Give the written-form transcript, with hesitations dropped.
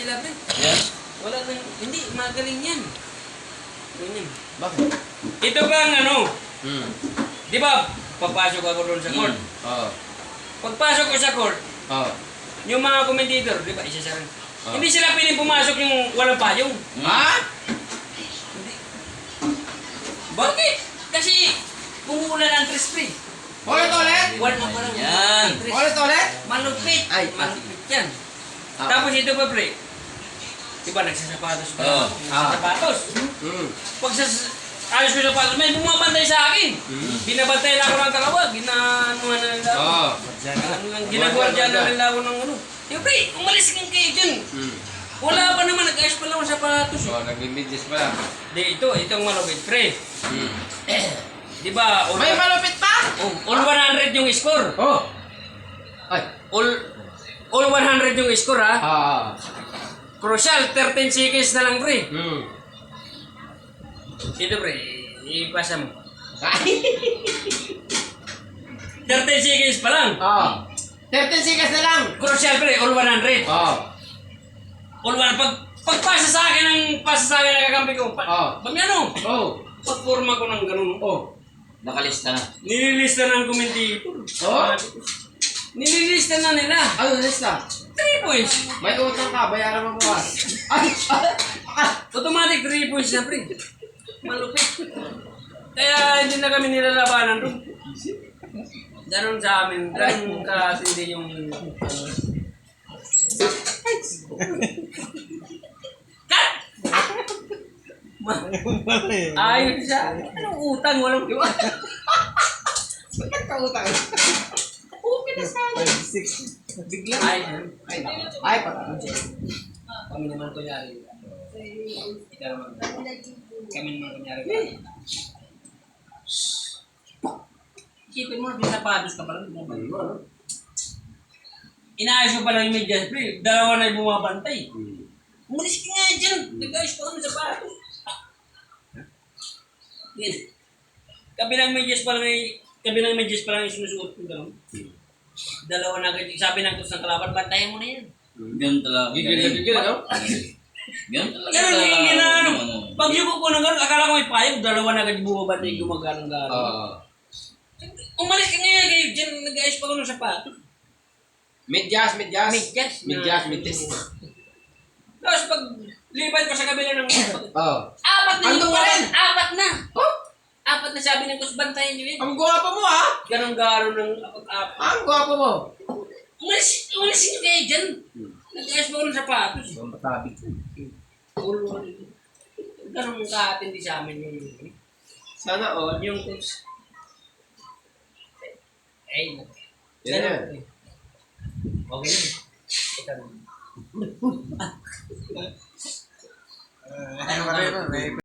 sila, pre. Yan? Wala nang, hindi, magaling yan. Ganyan. Bakit? Ito ba ang ano, di ba, papasok ako doon sa court. Oo. Pagpasok ko sa court, Oo. yung mga commentator, di ba, isa sa rin. Oh. Hindi sila piling pumasok yung walang payong. Ha? Hindi. Bakit? Kasi, umuulan ang tres, pre. Ulit! Wala na parang Yan. Ulit! malupit. Ay, malupit yan. Ah. Tapos ito pa, pre. Diba, nagsasapatos pa. Oo. Nagsasapatos. Pag ayos ko sa patos, may bumabantay sa akin. Binabantay na ako ng dalawa. Ginanuhan na nila ako. Oo. Ginagwardya na nila ako ng ano. Yung pre, umalis ka kayo dyan. Wala pa naman, nag-ayos pa lang ako sa sapatos. So, nagbibidis pa lang. Di, itong malupit, pre. Di ba, May malupit pa? all 100 yung score. Oh. Ay. All 100 yung score, ha? Crucial, 13 seconds na lang, pre. Ito, pre, ipasa mo. 13 seconds pa lang. 13 seconds na lang. Crucial, pre, all 100. Oh. All 100. Pagpasa sa akin ng kakampi ko, pag ano, Oh. pagporma ko ng ganun. Nakalista na. Nililista ng commentator. Oh? Nililista na nila. Ano lista? 3 points. May utang ka, bayaran mo bukas. Ay! Automatic 3 points na, pre. Malupit. Kaya hindi na kami nilalabanan doon. Ganun sa amin. Ganun kasindi yung... Cut! Ayun siya. Anong utang? Walang diwa. Bakit ka utang? Okay na sana. 5, 6. Bigla. Ay, patang. Kami naman kunyari. Ikaw naman. Kami naman kunyari. Isipin mo, pinapados ka pala. Inaayos ko pala yung medyas, pre. Dalawa na yung bumabantay. Umalis ka nga dyan. Nag-ayos pa kami sa patos. Kabilang medyas pa lang yung sinusuot ko gano'n. Dalawa na agad. Sabi ng tos ng kalaban, bantayan mo na yan. Ganun talaga. Gigil, ano? Ganun talaga. Ganun yung ginano. Pag yuko ko ng gano'n, akala ko may payag, dalawa na agad bumabantay gumagano'n gano'n. Umalis ka nga kayo dyan. Nag-ayos pa ko ng sapatos. Medyas. Medyas. Tapos pag lipat ko sa kabila ng... Apat na Ando yung pa rin? Apat na. Apat na sabi ng tos, bantayan nyo yun. Ang gwapo mo, ha? Ganong garo ng apat. Ang gwapo mo. Umalis nyo kayo dyan. Nag-ayos pa ko ng sapatos. Matabi. Ganong katindi sa amin yung... Sana all. Yung tos. Ay, Yan na. okay na. Ito na. Ano ka rin,